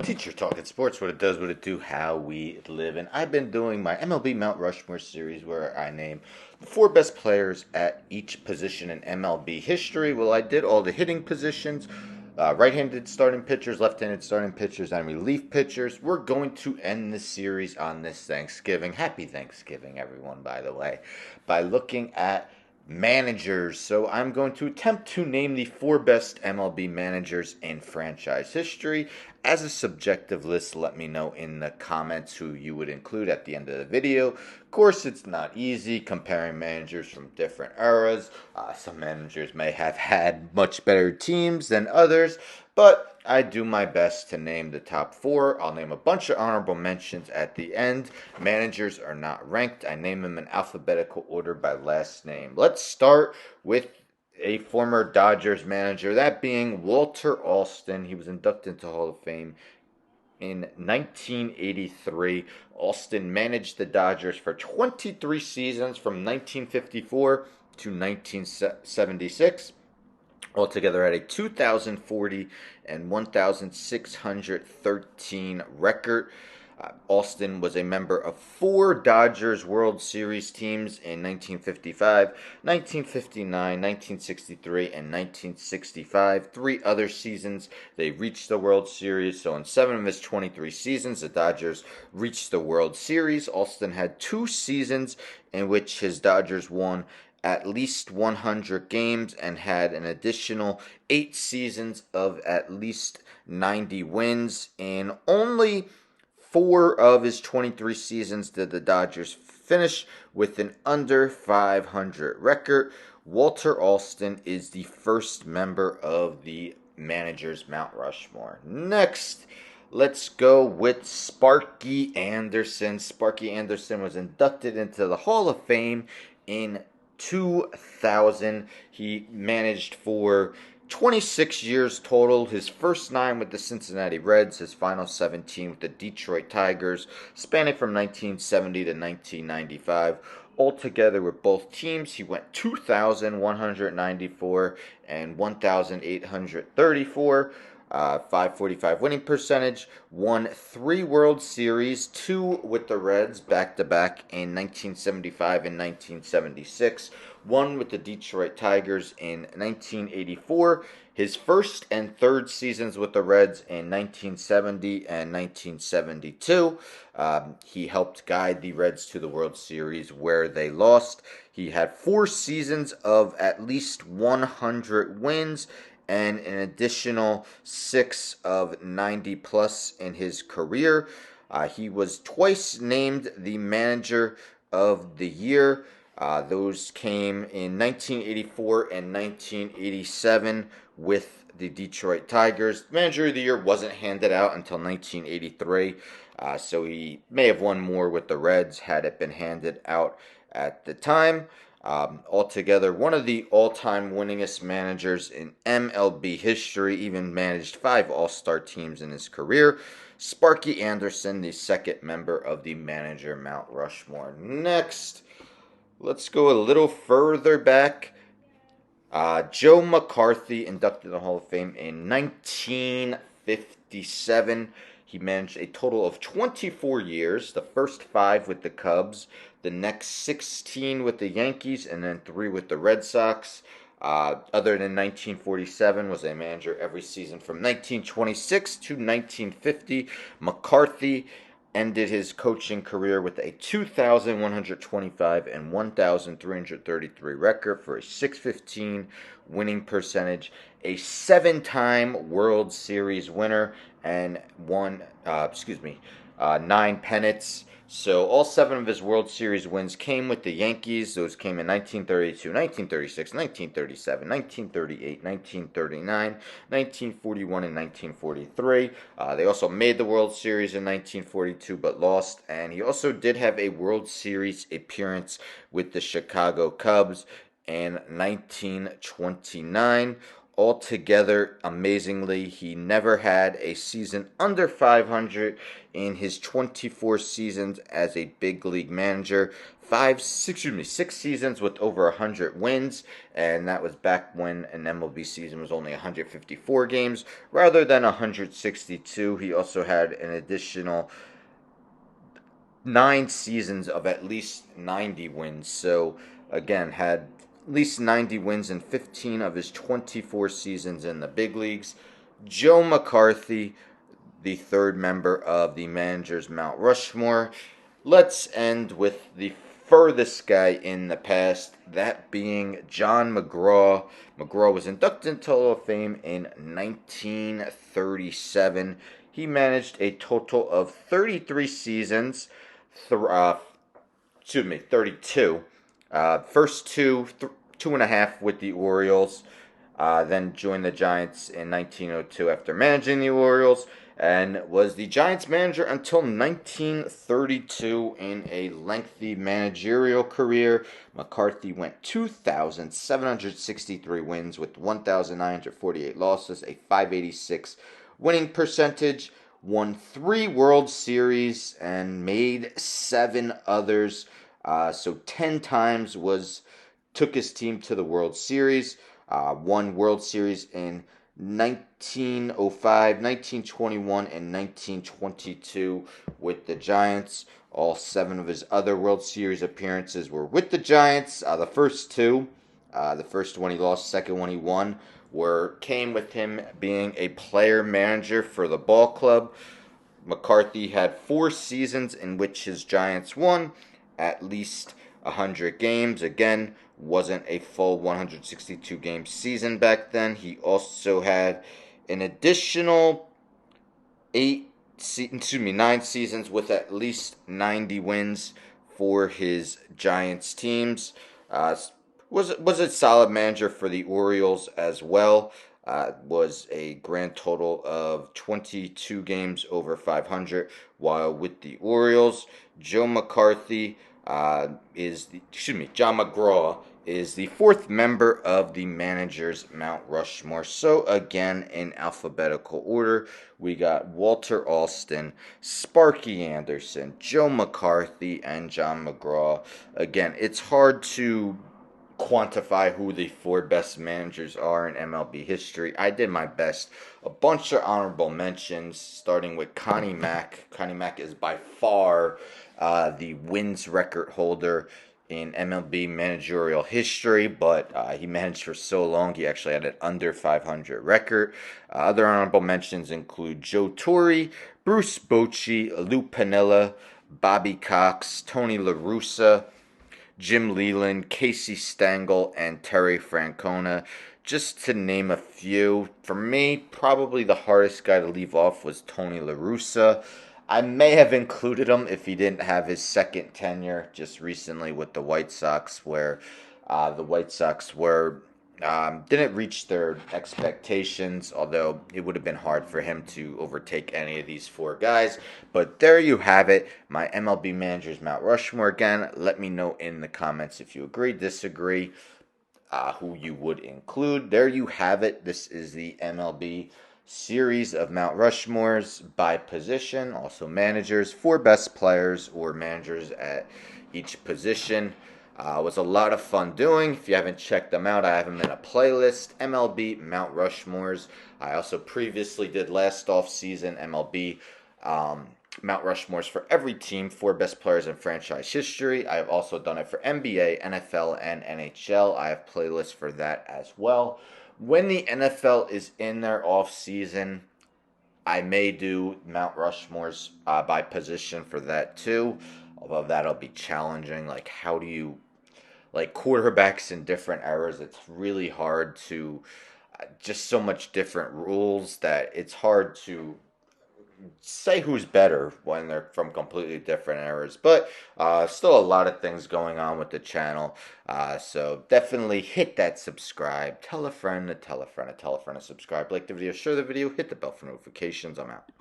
Teacher Talking Sports, what it does, what it do, how we live. And I've been doing my MLB Mount Rushmore series where I name the four best players at each position in MLB history. Well, I did all the hitting positions, right-handed starting pitchers, left-handed starting pitchers, and relief pitchers. We're going to end the series on this Thanksgiving. Happy Thanksgiving, everyone, by the way, by looking at managers. So I'm going to attempt to name the four best MLB managers in franchise history. As a subjective list, let me know in the comments who you would include at the end of the video. Of course, it's not easy comparing managers from different eras. Some managers may have had much better teams than others, but I do my best to name the top four. I'll name a bunch of honorable mentions at the end. Managers are not ranked. I name them in alphabetical order by last name. Let's start with a former Dodgers manager, that being Walter Alston. He was inducted into Hall of Fame in 1983. Alston managed the Dodgers for 23 seasons from 1954 to 1976. Altogether had a 2,040 and 1,613 record. Alston was a member of four Dodgers World Series teams in 1955, 1959, 1963, and 1965. Three other seasons they reached the World Series. So in 7 of his 23 seasons, the Dodgers reached the World Series. Alston had 2 seasons in which his Dodgers won at least 100 games and had an additional 8 seasons of at least 90 wins. In only 4 of his 23 seasons did the Dodgers finish with an under 500 record. Walter Alston is the first member of the Managers Mount Rushmore. Next, let's go with Sparky Anderson. Sparky Anderson was inducted into the Hall of Fame in 2000. He managed for 26 years total, his first 9 with the Cincinnati Reds, his final 17 with the Detroit Tigers, spanning from 1970 to 1995. Altogether with both teams, he went 2,194 and 1,834. 545 winning percentage, won 3 World Series, 2 with the Reds back-to-back in 1975 and 1976, 1 with the Detroit Tigers in 1984, his first and third seasons with the Reds in 1970 and 1972. He helped guide the Reds to the World Series where they lost. He had 4 seasons of at least 100 wins and an additional 6 of 90 plus in his career. He was twice named the Manager of the Year. Those came in 1984 and 1987 with the Detroit Tigers. Manager of the Year wasn't handed out until 1983, so he may have won more with the Reds had it been handed out at the time. Altogether, one of the all-time winningest managers in MLB history, even managed 5 all-star teams in his career. Sparky Anderson, the second member of the Manager Mount Rushmore. Next, let's go a little further back. Joe McCarthy, inducted in the Hall of Fame in 1957. He managed a total of 24 years, the first 5 with the Cubs, the next 16 with the Yankees, and then 3 with the Red Sox. Other than 1947, was a manager every season from 1926 to 1950. McCarthy ended his coaching career with a 2,125 and 1,333 record for a 615 winning percentage, a 7-time World Series winner, and 9 pennants. So all 7 of his World Series wins came with the Yankees. Those came in 1932, 1936, 1937, 1938, 1939, 1941, and 1943. They also made the World Series in 1942 but lost. And he also did have a World Series appearance with the Chicago Cubs in 1929. Altogether, amazingly, he never had a season under 500 in his 24 seasons as a big league manager. 6 seasons with over 100 wins, and that was back when an MLB season was only 154 games rather than 162. He also had an additional 9 seasons of at least 90 wins. So, again, had at least 90 wins in 15 of his 24 seasons in the big leagues. Joe McCarthy, the third member of the manager's Mount Rushmore. Let's end with the furthest guy in the past, that being John McGraw. McGraw was inducted into the Hall of Fame in 1937. He managed a total of 33 seasons, 32. First two and a half with the Orioles. Then joined the Giants in 1902 after managing the Orioles, and was the Giants manager until 1932 in a lengthy managerial career. McCarthy went 2,763 wins with 1,948 losses, a 586 winning percentage, won 3 World Series, and made 7 others. So 10 times took his team to the World Series. Won World Series in 1905, 1921, and 1922 with the Giants. All 7 of his other World Series appearances were with the Giants. The first 2, the first one he lost, second one he won, came with him being a player manager for the ball club. McCarthy had 4 seasons in which his Giants won at least 100 games. Again, wasn't a full 162 game season back then. He also had an additional 9 seasons with at least 90 wins for his Giants teams. Was a solid manager for the Orioles as well. Was a grand total of 22 games over 500 while with the Orioles. John McGraw is the 4th member of the manager's Mount Rushmore. So again, in alphabetical order, we got Walter Alston, Sparky Anderson, Joe McCarthy, and John McGraw. Again, it's hard to quantify who the 4 best managers are in MLB history. I did my best. A bunch of honorable mentions, starting with Connie Mack. Connie Mack is by far the wins record holder in MLB managerial history, but he managed for so long he actually had an under 500 record. Other honorable mentions include Joe Torre, Bruce Bochy, Lou Piniella, Bobby Cox, Tony La Russa, Jim Leland, Casey Stengel, and Terry Francona, just to name a few. For me, probably the hardest guy to leave off was Tony La Russa. I may have included him if he didn't have his second tenure just recently with the White Sox, where the White Sox didn't reach their expectations, although it would have been hard for him to overtake any of these 4 guys. But there you have it, my MLB Manager's Mount Rushmore. Again, let me know in the comments if you agree, disagree, who you would include. There you have it. This is the MLB series of Mount Rushmores by position, also managers, 4 best players or managers at each position. Was a lot of fun doing. If you haven't checked them out, I have them in a playlist, MLB Mount Rushmores. I also previously did last off season MLB Mount Rushmores for every team, 4 best players in franchise history. I have also done it for NBA, NFL, and NHL. I have playlists for that as well. When the NFL is in their off season, I may do Mount Rushmores by position for that too. Although that'll be challenging. Like, how do you, like, quarterbacks in different eras? It's really hard to, just so much different rules that it's hard to say who's better when they're from completely different eras. But still a lot of things going on with the channel. So definitely hit that subscribe. Tell a friend to tell a friend to tell a friend to subscribe. Like the video, share the video, hit the bell for notifications. I'm out.